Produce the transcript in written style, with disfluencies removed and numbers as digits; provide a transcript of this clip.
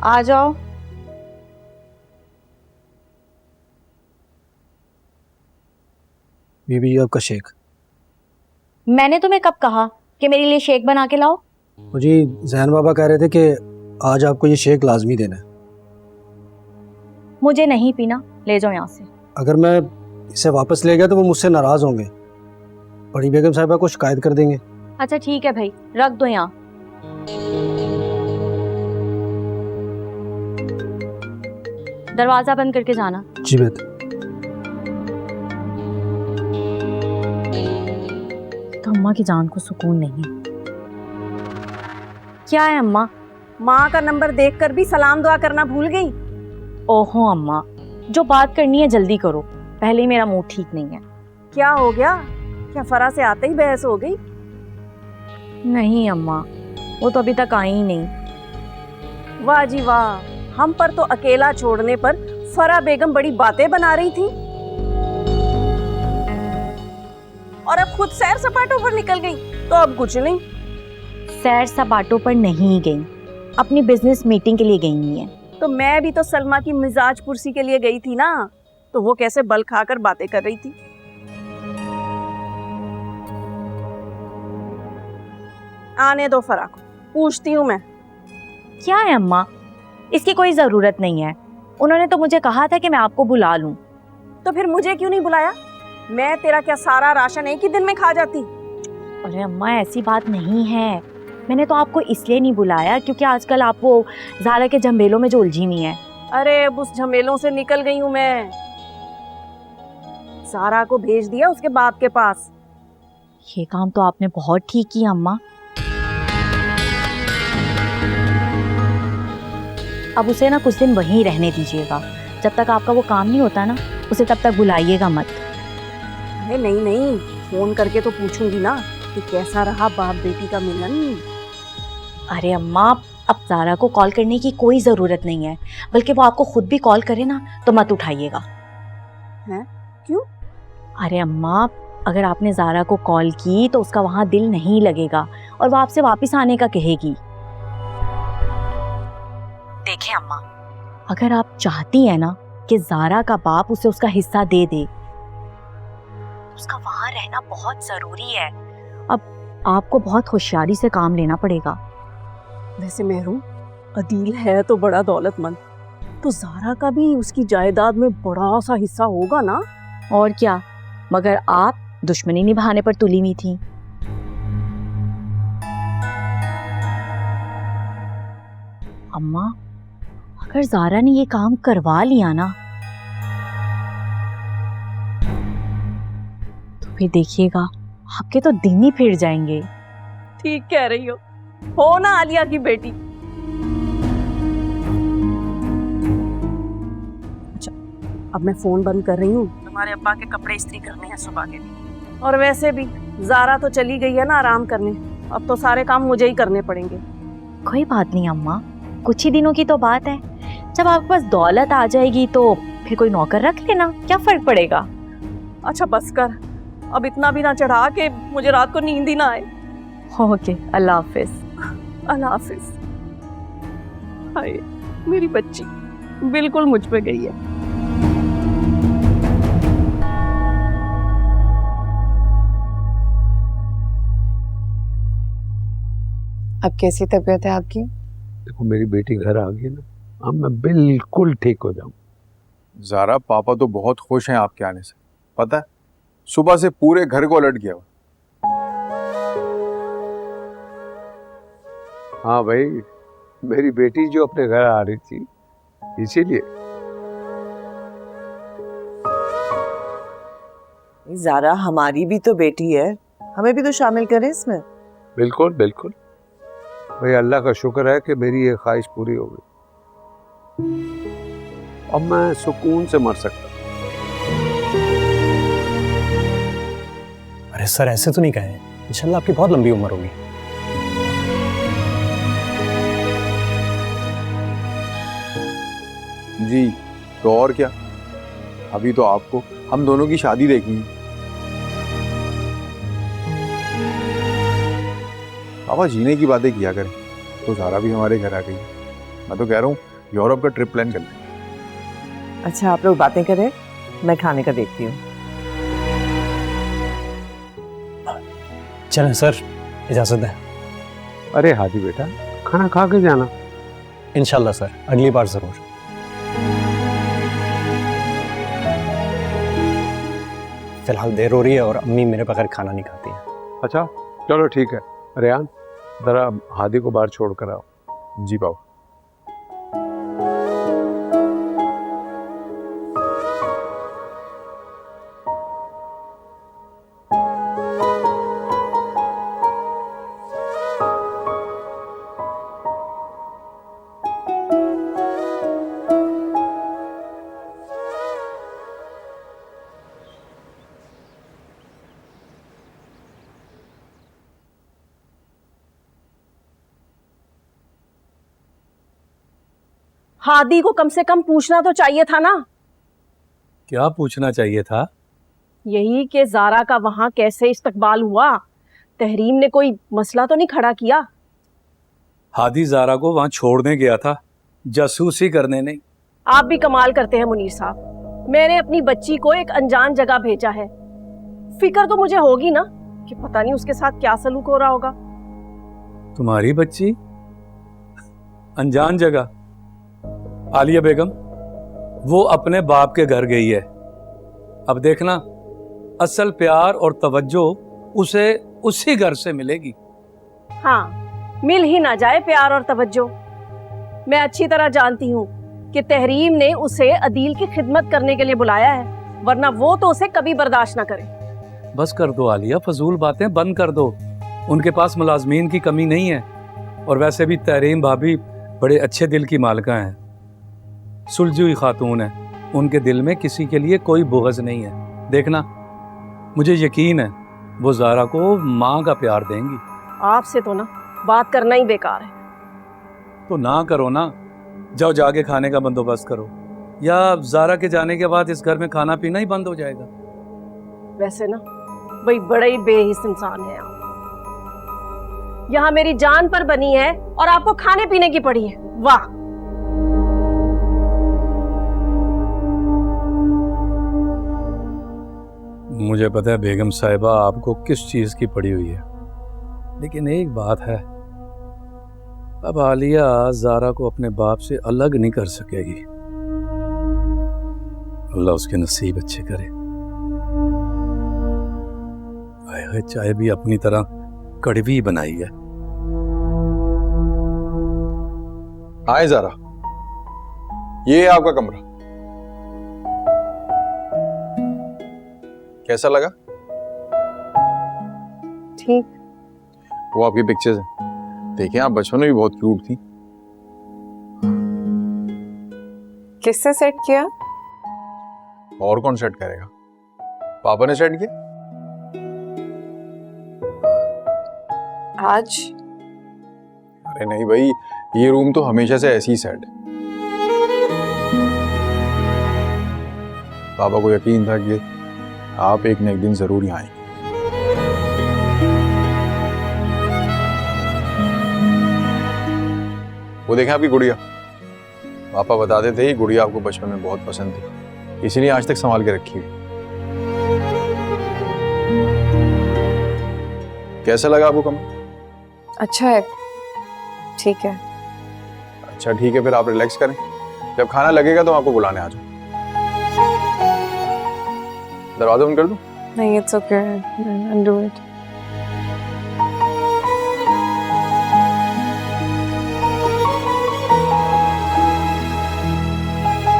आ जाओ। बीबी जी आपका शेक। मैंने तुम्हें कब कहा कि मेरे लिए शेक बना के लाओ? मुझे जैन बाबा कह रहे थे कि आज आपको ये शेक लाजमी देना है। मुझे नहीं पीना, ले जाओ यहाँ से। अगर मैं इसे वापस ले गया तो वो मुझसे नाराज होंगे, बड़ी बेगम साहिबा को शिकायत कर देंगे। अच्छा ठीक है भाई, रख दो यहाँ। दरवाजा बंद करके जाना। जी बेहतर। तो अम्मा की जान को सुकून नहीं है। क्या है अम्मा? माँ का नंबर देखकर भी सलाम दुआ करना भूल गई। ओहो अम्मा, जो बात करनी है जल्दी करो, पहले ही मेरा मूड ठीक नहीं है। क्या हो गया? क्या फरा से आते ही बहस हो गई? नहीं अम्मा, वो तो अभी तक आई ही नहीं। वाह जी वाह, हम पर तो अकेला छोड़ने पर फरा बेगम बड़ी बातें बना रही थी और अब खुद सैर सपाटों पर निकल गई तो अब कुछ नहीं। सैर सपाटों पर नहीं गई, अपनी बिजनेस मीटिंग के लिए गई हुई है। तो मैं भी तो सलमा की मिजाज पुरसी के लिए गई थी ना, तो वो कैसे बल खाकर बातें कर रही थी। आने दो फरा को, पूछती हूँ मैं। क्या है अम्मा? इसकी कोई जरूरत नहीं है, उन्होंने तो मुझे कहा था कि मैं आपको बुला लूं। तो फिर मुझे क्यों नहीं बुलाया? मैं तेरा क्या सारा राशन एक ही दिन में खा जाती? अरे अम्मा ऐसी बात नहीं है, मैंने तो आपको इसलिए नहीं बुलाया क्योंकि आजकल आप वो ज़ारा के झमेलों में जो उलझी हुई हैं। अरे अब उस झमेलों से निकल गई हूँ मैं। ज़ारा को भेज दिया उसके बाप के पास। ये काम तो आपने बहुत ठीक किया अम्मा। अब उसे ना कुछ दिन वहीं रहने दीजिएगा, जब तक आपका वो काम नहीं होता ना, उसे तब तक बुलाइएगा मत। अरे नहीं नहीं, फोन करके तो पूछूंगी ना कि कैसा रहा बाप बेटी का मिलन। अरे अम्मा, अब ज़ारा को कॉल करने की कोई ज़रूरत नहीं है, बल्कि वो आपको खुद भी कॉल करे ना तो मत उठाइएगा। हैं? क्यों? अरे अम्मा, अगर आपने ज़ारा को कॉल की तो उसका वहाँ दिल नहीं लगेगा और वो आपसे वापस आने का कहेगी। देखें अम्मा, अगर आप चाहती हैं ना कि ज़ारा का बाप उसे उसका हिस्सा दे दे, उसका वहाँ रहना बहुत ज़रूरी है। अब आपको बहुत होशियारी से काम लेना पड़ेगा। वैसे मेहरू, अदील है तो बड़ा दौलतमंद, तो ज़ारा का भी उसकी जायदाद में बड़ा सा हिस्सा होगा ना। और क्या, मगर आप दुश्मनी निभाने पर तुली हुई थी। अम्मा, अगर ज़ारा ने ये काम करवा लिया ना तो फिर देखिएगा आपके तो दिन ही फिर जाएंगे। ठीक कह रही हो ना आलिया की बेटी। अच्छा, अब मैं फोन बंद कर रही हूँ, तुम्हारे अब्बा के कपड़े इस्त्री करने हैं सुबह के लिए। और वैसे भी ज़ारा तो चली गई है ना आराम करने, अब तो सारे काम मुझे ही करने पड़ेंगे। कोई बात नहीं अम्मा, कुछ ही दिनों की तो बात है, जब आपके पास दौलत आ जाएगी तो फिर कोई नौकर रख लेना, क्या फर्क पड़ेगा। अच्छा बस कर, अब इतना भी ना चढ़ा कि मुझे रात को नींद ही ना आए। ओके, अल्लाह हाफिज। अल्लाह हाफिज। हाय मेरी बच्ची बिल्कुल मुझ पे गई है। अब कैसी तबीयत है आपकी? देखो मेरी बेटी घर आ गई ना, अब मैं बिल्कुल ठीक हो जाऊं। ज़ारा, पापा तो बहुत खुश हैं आपके आने से, पता है सुबह से पूरे घर को अलर्ट किया हुआ। हाँ भाई, मेरी बेटी जो अपने घर आ रही थी इसीलिए। ज़ारा हमारी भी तो बेटी है, हमें भी तो शामिल करें इसमें। बिल्कुल बिल्कुल भाई, अल्लाह का शुक्र है कि मेरी ये ख्वाहिश पूरी हो गई। अब मैं सुकून से मर सकता। अरे सर ऐसे तो नहीं कहें, इंशाल्लाह आपकी बहुत लंबी उम्र होगी। जी तो और क्या, अभी तो आपको हम दोनों की शादी देखनी है। पापा जीने की बातें किया करें, तो ज़ारा भी हमारे घर आ गई। मैं तो कह रहा हूँ यूरोप का ट्रिप प्लान कर लें। अच्छा आप लोग बातें करें, मैं खाने का देखती हूँ। चलें सर, इजाज़त दें। अरे हादी बेटा, खाना खा के जाना। इंशाल्लाह सर, अगली बार ज़रूर। फिलहाल देर हो रही है और अम्मी मेरे बगैर खाना नहीं खाती हैं। अच्छा चलो ठीक है। रेहान, ज़रा हादी को बाहर छोड़ कर आओ। जी बाबू। हादी को कम से कम पूछना तो चाहिए था ना। क्या पूछना चाहिए था? यही कि ज़ारा का वहां कैसे इस्तकबाल हुआ, तहरीम ने कोई मसला तो नहीं खड़ा किया? हादी ज़ारा को वहां छोड़ने गया था, जासूसी करने नहीं। आप भी कमाल करते हैं मुनीर साहब। मैंने अपनी बच्ची को एक अनजान जगह भेजा है, फिक्र तो मुझे होगी ना कि पता नहीं उसके साथ क्या सलूक हो रहा होगा। तुम्हारी बच्ची अनजान जगह? आलिया बेगम, वो अपने बाप के घर गई है। अब देखना, असल प्यार और तवज्जो उसे उसी घर से मिलेगी। हाँ, मिल ही ना जाए प्यार और तवज्जो। मैं अच्छी तरह जानती हूँ कि तहरीम ने उसे अदील की खिदमत करने के लिए बुलाया है, वरना वो तो उसे कभी बर्दाश्त ना करे। बस कर दो आलिया, फजूल बातें बंद कर दो। उनके पास मुलाजमीन की कमी नहीं है, और वैसे भी तहरीम भाभी बड़े अच्छे दिल की मालिका हैं, सुलझी हुई खातून है। उनके दिल में किसी के लिए कोई बुग़्ज़ नहीं है। देखना, मुझे यकीन है वो ज़ारा को माँ का प्यार देंगी। आपसे तो ना बात करना ही बेकार है। तो ना करो ना, जाओ जाके खाने का बंदोबस्त करो, या ज़ारा के जाने के बाद इस घर में खाना पीना ही बंद हो जाएगा। वैसे ना भाई बड़े ही बेहिस इंसान है आप। यहाँ मेरी जान पर बनी है और आपको खाने पीने की पड़ी है। वाह! मुझे पता है बेगम साहिबा आपको किस चीज़ की पड़ी हुई है, लेकिन एक बात है, अब आलिया ज़ारा को अपने बाप से अलग नहीं कर सकेगी। अल्लाह उसके नसीब अच्छे करे। आए चाय भी अपनी तरह कड़वी बनाई है। आए ज़ारा, ये है आपका कमरा। कैसा लगा? ठीक। वो आपकी पिक्चर्स हैं, देखिए आप बचपन में भी बहुत क्यूट थी। किससे सेट किया? और कौन सेट करेगा? पापा ने सेट किया। आज? अरे नहीं भाई, ये रूम तो हमेशा से ऐसी ही सेट है। पापा को यकीन था कि आप एक न एक दिन जरूर यहाँ आएंगे। वो देखें आपकी गुड़िया। पापा बताते थे गुड़िया आपको बचपन में बहुत पसंद थी, इसीलिए आज तक संभाल के रखी हुई। कैसा लगा आपको कमरा? अच्छा है, ठीक है। अच्छा ठीक है, फिर आप रिलैक्स करें, जब खाना लगेगा तो आपको बुलाने आ जाओ। दरवाजा बंद कर दूं? नहीं, it's okay, I do it.